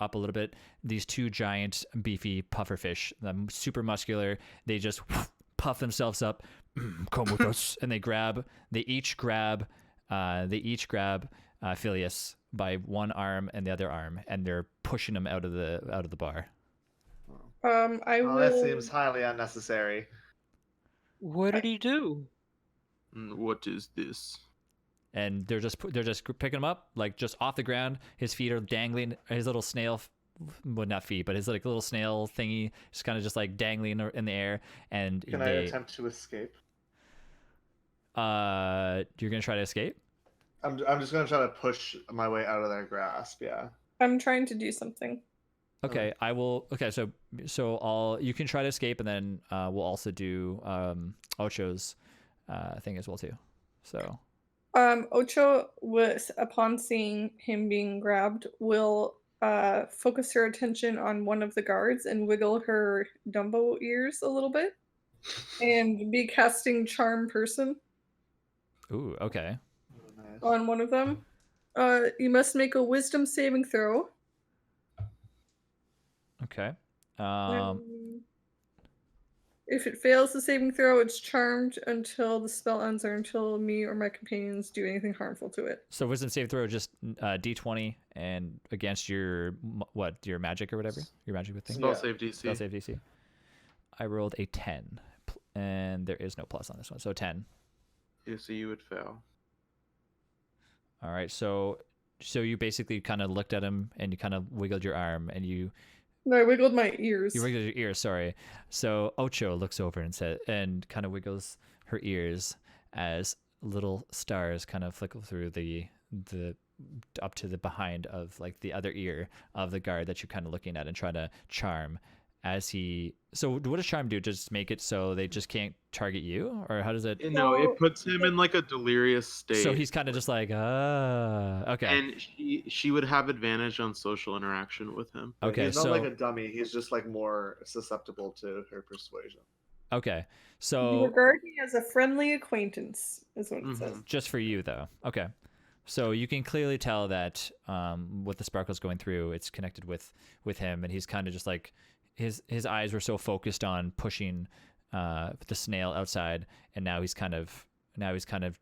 up a little bit, these two giant beefy pufferfish, super muscular, they just puff themselves up. Come with us, and they each grab Phileas by one arm and the other arm, and they're pushing him out of the bar. I will. That seems highly unnecessary. What did he do? What is this? And they're just picking him up like just off the ground. His feet are dangling. His little snail, well, not feet, but his like little snail thingy, just kind of just like dangling in the air. And Can I attempt to escape? you're gonna try to escape? I'm just gonna try to push my way out of their grasp. Yeah. I'm trying to do something. Okay, I will. Okay, so you can try to escape, and then we'll also do Ocho's thing as well too. So. Ocho was, upon seeing him being grabbed, will focus her attention on one of the guards and wiggle her Dumbo ears a little bit, and be casting Charm Person Ooh. Okay. Nice. on one of them. You must make a Wisdom saving throw. Okay. If it fails the saving throw, it's charmed until the spell ends or until me or my companions do anything harmful to it. So wisdom save throw just D20 and against your your magic or whatever, your magic thing. Spell Yeah. save DC. Spell save DC. I rolled a 10, and there is no plus on this one, so 10. Yeah, so you would fail. All right, so you basically kind of looked at him and you kind of wiggled your arm and you No, I wiggled my ears. wiggled your ear. Sorry. So Ocho looks over and kind of wiggles her ears as little stars kind of flicker through the up to the behind of like the other ear of the guard that you're kind of looking at and trying to charm. So what does charm do? Just make it so they just can't target you, or how does it? No, it puts him in like a delirious state. So he's kind of just like, okay. And she would have advantage on social interaction with him. Okay, He's not so like a dummy. He's just like more susceptible to her persuasion. okay, You so regard me as a friendly acquaintance, is what it Mhm. says. just for you though. Okay, so you can clearly tell that what the sparkle's going through, it's connected with him, and he's kind of just like his eyes were so focused on pushing the snail outside, and now he's kind of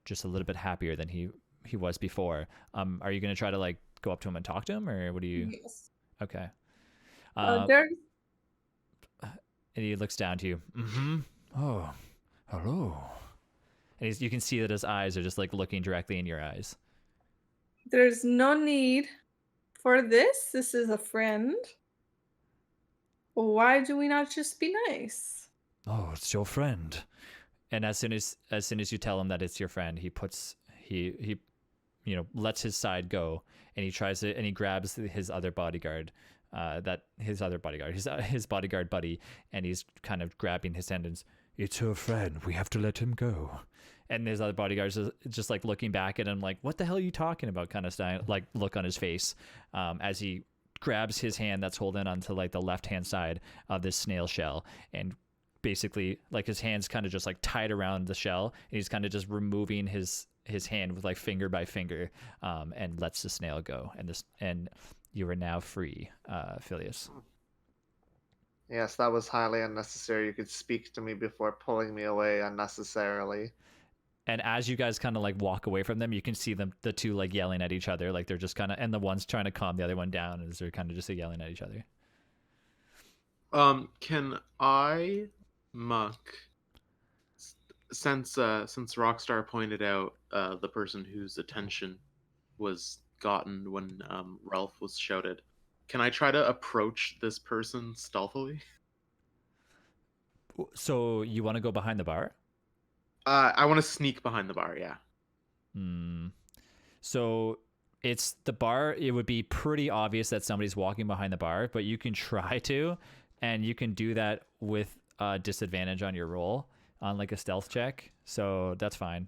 just a little bit happier than he was before. Are you gonna try to like go up to him and talk to him, or what do you? Yes. Okay. There's And he looks down to you. Mm-hmm. Oh, hello. And you can see that his eyes are just like looking directly in your eyes. There's no need for this. This is a friend. Why do we not just be nice? Oh, it's your friend. And as soon as you tell him that it's your friend, he lets his side go, and he grabs his other bodyguard, his bodyguard buddy, and he's kind of grabbing his hand and, it's her friend, we have to let him go. And his other bodyguards is just like looking back at him like, what the hell are you talking about, kind of style, like look on his face, as he grabs his hand that's holding onto like the left hand side of this snail shell, and basically like his hand's kind of just like tied around the shell, and he's kind of just removing his hand with like finger by finger, and lets the snail go, and you are now free, Phileas. Yes, that was highly unnecessary. You could speak to me before pulling me away unnecessarily. And as you guys kind of like walk away from them, you can see the two like yelling at each other, like they're just kind of, and the one's trying to calm the other one down as they're kind of just yelling at each other. Can I, Muck, since Rockstar pointed out the person whose attention was gotten when Ralph was shouted, can I try to approach this person stealthily? So you want to go behind the bar? I want to sneak behind the bar, yeah. So it's the bar. It would be pretty obvious that somebody's walking behind the bar, but you can try to, and you can do that with disadvantage on your roll on like a stealth check. So that's fine.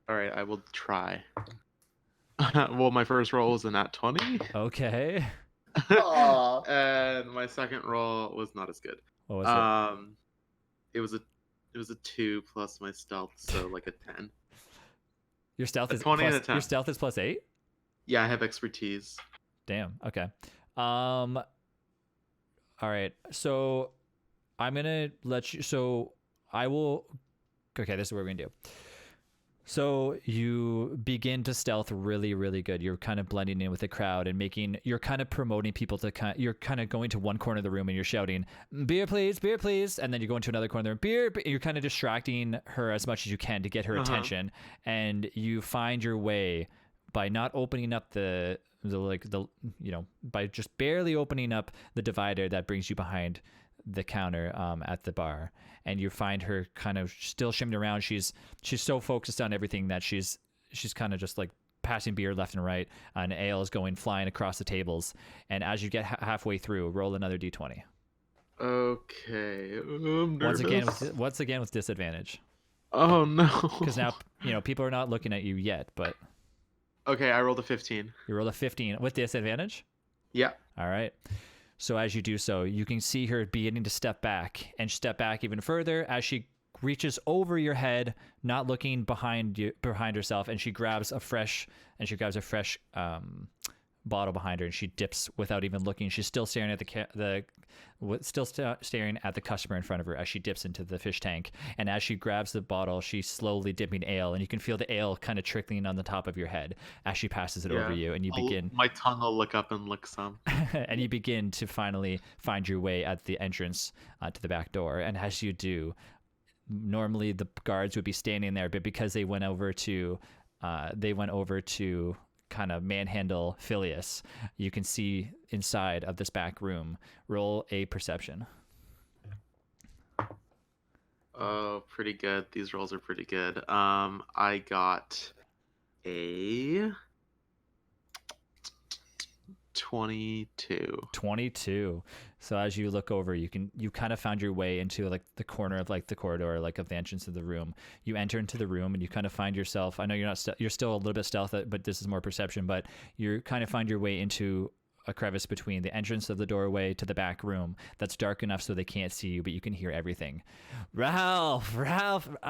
All right, I will try. Well, my first roll was a nat 20. Okay. And my second roll was not as good. What was it? It was a 2 plus my stealth, so like a 10. Your stealth is 20 plus, and a 10. Your stealth is +8? Yeah, I have expertise. Damn. Okay. All right. So I'm gonna let you. So I will. Okay, this is what we're gonna do. So you begin to stealth really, really good. You're kind of blending in with the crowd and you're kind of promoting people to you're kind of going to one corner of the room and you're shouting, beer please, and then you go into another corner of the room, beer. You're kind of distracting her as much as you can to get her attention, and you find your way by not opening up by just barely opening up the divider that brings you behind the counter at the bar, and you find her kind of still shimming around. She's so focused on everything that she's kind of just like passing beer left and right, and ale is going flying across the tables. And as you get halfway through, roll another d20. Okay. I'm nervous. Once again with disadvantage. Oh no. Because now people are not looking at you yet, but okay, I rolled a 15. You rolled a 15 with disadvantage? Yeah. All right. So as you do so, you can see her beginning to step back even further as she reaches over your head, not looking behind herself, and she grabs a fresh bottle behind her, and she dips without even looking. She's still staring at staring at the customer in front of her as she dips into the fish tank. And as she grabs the bottle, she's slowly dipping ale, and you can feel the ale kind of trickling on the top of your head as she passes it over you. And you begin. My tongue will lick up and lick some. And you begin to finally find your way at the entrance to the back door. And as you do, normally the guards would be standing there, but because they went over to kind of manhandle Phileas, you can see inside of this back room. Roll a perception. Oh, pretty good. These rolls are pretty good. I got a 22. 22. So as you look over, you kind of found your way into like the corner of like the corridor, like of the entrance of the room. You enter into the room and you kind of find yourself. I know you're still a little bit stealth, but this is more perception. But you kind of find your way into a crevice between the entrance of the doorway to the back room that's dark enough so they can't see you, but you can hear everything. Ralph,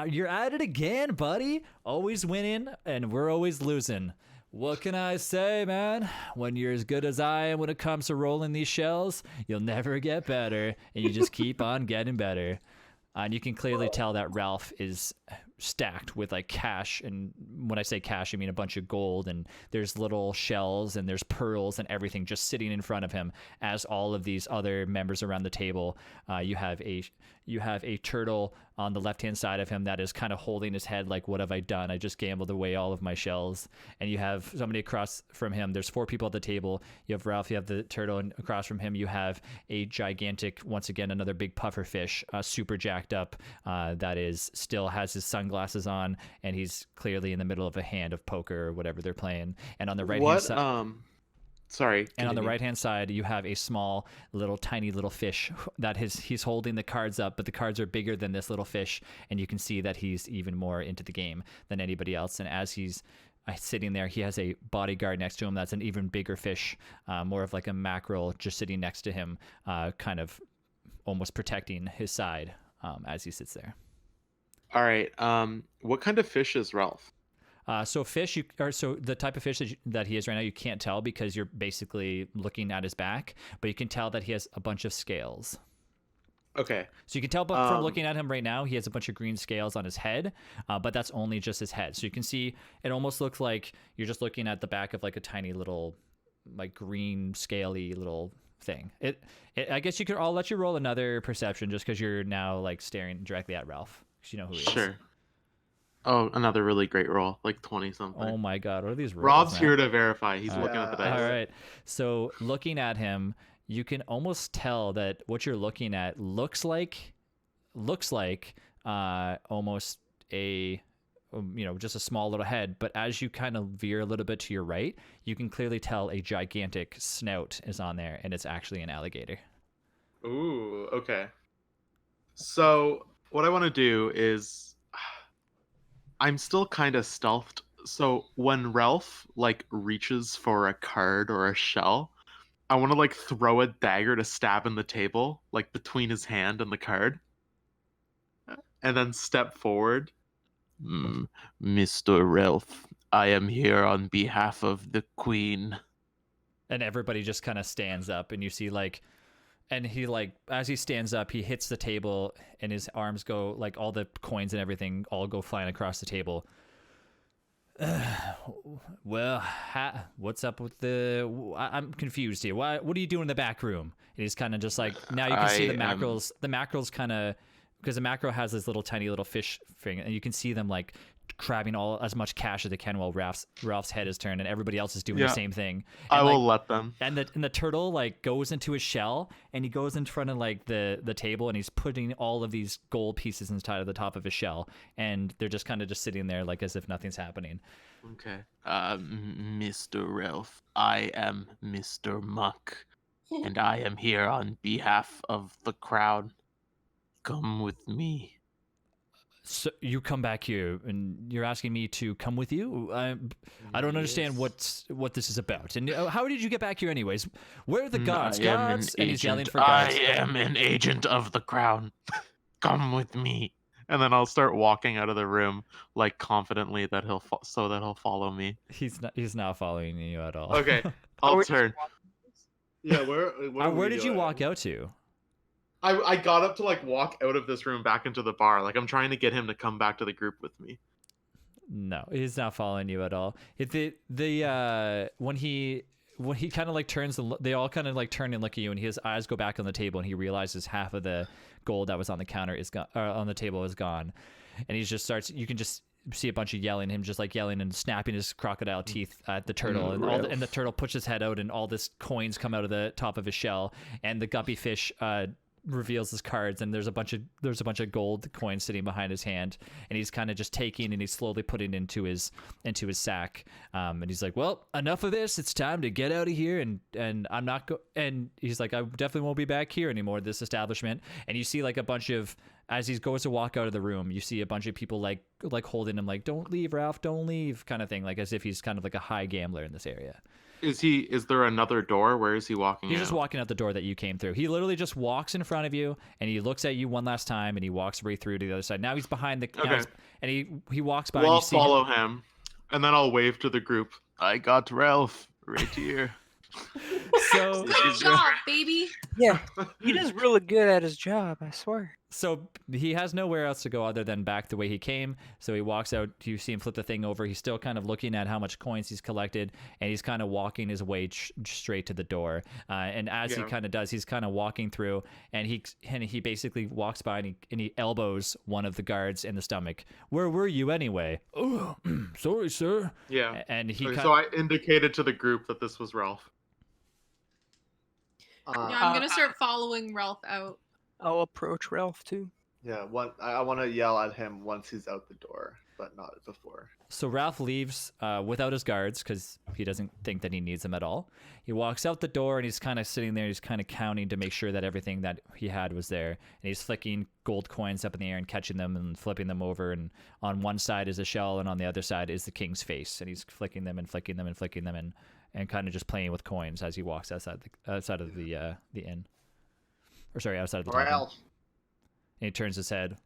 you're at it again, buddy. Always winning, and we're always losing. What can I say, man? When you're as good as I am when it comes to rolling these shells, you'll never get better, and you just keep on getting better. And you can clearly tell that Ralph is stacked with like cash, and when I say cash, I mean a bunch of gold, and there's little shells and there's pearls and everything just sitting in front of him. As all of these other members around the table, you have a turtle on the left hand side of him that is kind of holding his head like, what have I done? I just gambled away all of my shells. And you have somebody across from him. There's 4 people at the table. You have Ralph, you have the turtle, and across from him you have a gigantic, once again, another big puffer fish, super jacked up, that is still has his sunglasses on, and he's clearly in the middle of a hand of poker or whatever they're playing. And on the right hand side, sorry. and on the continue. right-hand side, you have a small, tiny little fish that he's holding the cards up, but the cards are bigger than this little fish, and you can see that he's even more into the game than anybody else. And as he's sitting there, he has a bodyguard next to him that's an even bigger fish, more of like a mackerel, just sitting next to him, kind of almost protecting his side as he sits there. All right. What kind of fish is Ralph? So the type of fish that he is right now, you can't tell because you're basically looking at his back, but you can tell that he has a bunch of scales. Okay. So you can tell from looking at him right now, he has a bunch of green scales on his head, but that's only just his head. So you can see it almost looks like you're just looking at the back of like a tiny little, like green scaly little thing. I guess I'll let you roll another perception just because you're now like staring directly at Ralph because you know who he is. Sure. Oh, another really great roll, like 20 something. Oh my God, what are these rolls? Rob's man? here to verify. He's looking at the dice. All right. So looking at him, you can almost tell that what you're looking at looks like almost a, just a small little head. But as you kind of veer a little bit to your right, you can clearly tell a gigantic snout is on there, and it's actually an alligator. Ooh, okay. So what I want to do is, I'm still kind of stealthed. So when Ralph like reaches for a card or a shell, I want to like throw a dagger to stab in the table, like between his hand and the card, and then step forward. Mr. Ralph, I am here on behalf of the Queen. And everybody just kind of stands up, and you see and he as he stands up, he hits the table, and his arms go all the coins and everything all go flying across the table. Well, what's up with I'm confused here. What are you doing in the back room? And he's kind of just now you can see the mackerels. The mackerels kind of, because the mackerel has this little tiny little fish thing, and you can see them grabbing as much cash as they can while Ralph's head is turned, and everybody else is doing the same thing. And I will let them. And the turtle goes into his shell, and he goes in front of the table, and he's putting all of these gold pieces inside of the top of his shell, and they're just kind of just sitting there as if nothing's happening. Okay. Mr. Ralph, I am Mr. Muck, and I am here on behalf of the crowd. Come with me. So you come back here, and you're asking me to come with you? I don't understand what this is about. And how did you get back here, anyways? Where are the gods? Gods? And he's yelling for gods. I am an agent of the crown. Come with me. And then I'll start walking out of the room, confidently that he'll follow me. He's not following you at all. Okay, I'll turn. Yeah, where did you walk out to? I got up to walk out of this room back into the bar. I'm trying to get him to come back to the group with me. No, he's not following you at all. When he kind of turns, they all kind of turn and look at you, and his eyes go back on the table, and he realizes half of the gold that was on the counter is gone, on the table is gone, and he just starts. You can just see a bunch of yelling, him just yelling and snapping his crocodile teeth at the turtle, and the turtle puts his head out, and all this coins come out of the top of his shell, and the guppy fish reveals his cards, and there's a bunch of gold coins sitting behind his hand, and he's kind of just taking, and he's slowly putting into his sack, and he's like, well, enough of this, it's time to get out of here, and I'm not and he's like, I definitely won't be back here anymore, this establishment. And you see a bunch of, as he goes to walk out of the room, you see a bunch of people holding him, don't leave, Ralph, don't leave, kind of thing, as if he's kind of a high gambler in this area. Is there another door? Where is he walking? He's just walking out the door that you came through. He literally just walks in front of you, and he looks at you one last time, and he walks right through to the other side. Now he's behind the... Okay. And he walks by, well, and I'll follow him, and then I'll wave to the group. I got Ralph right here. So... Good job, baby! Yeah, he does really good at his job, I swear. So he has nowhere else to go other than back the way he came. So he walks out. You see him flip the thing over. He's still kind of looking at how much coins he's collected, and he's kind of walking his way straight to the door. And as he kind of does, he's kind of walking through, and he basically walks by and he elbows one of the guards in the stomach. Where were you anyway? Oh, sorry, sir. Yeah. And he. So I indicated to the group that this was Ralph. Yeah, I'm gonna start following Ralph out. I'll approach Ralph too. Yeah, I want to yell at him once he's out the door, but not before. So Ralph leaves without his guards because he doesn't think that he needs them at all. He walks out the door and he's kind of sitting there. He's kind of counting to make sure that everything that he had was there. And he's flicking gold coins up in the air and catching them and flipping them over. And on one side is a shell and on the other side is the king's face. And he's flicking them and flicking them and flicking them and kind of just playing with coins as he walks outside of the inn. Or sorry, outside of the tavern. Ralph. And he turns his head.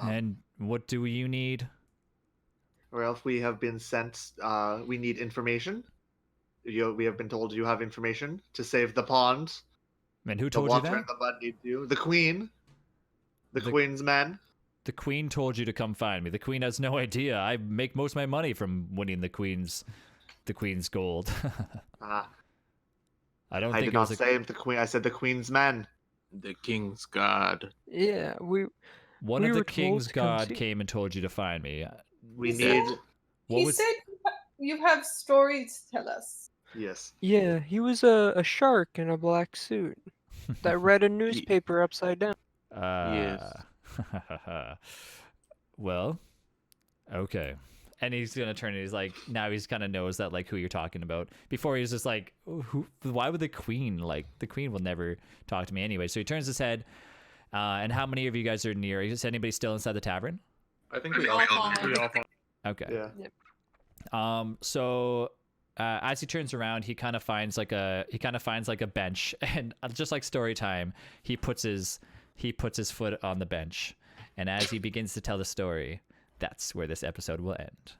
And what do you need? Ralph, we have been sent. We need information. We have been told you have information to save the pond. And who The told you water that? and the mud need you. The queen. The queen's men. The queen told you to come find me. The queen has no idea. I make most of my money from winning the queen's gold. I don't think did not say the queen. I said the queen's men. The king's god. Yeah, one we of the were king's told to come god see- came and told you to find me. We He need. said- What he was said you have stories to tell us. Yes. Yeah, he was a shark in a black suit that read a newspaper upside down. Yes. Well, okay. And he's gonna turn and he's like, now he's kind of knows that like who you're talking about. Before he was just like, who? Why would the queen will never talk to me anyway? So he turns his head. And how many of you guys are near? Is anybody still inside the tavern? I think we all all follow. We all follow. Okay. Yeah. So as he turns around, he kind of finds like a bench, and just like story time, he puts his foot on the bench, and as he begins to tell the story, that's where this episode will end.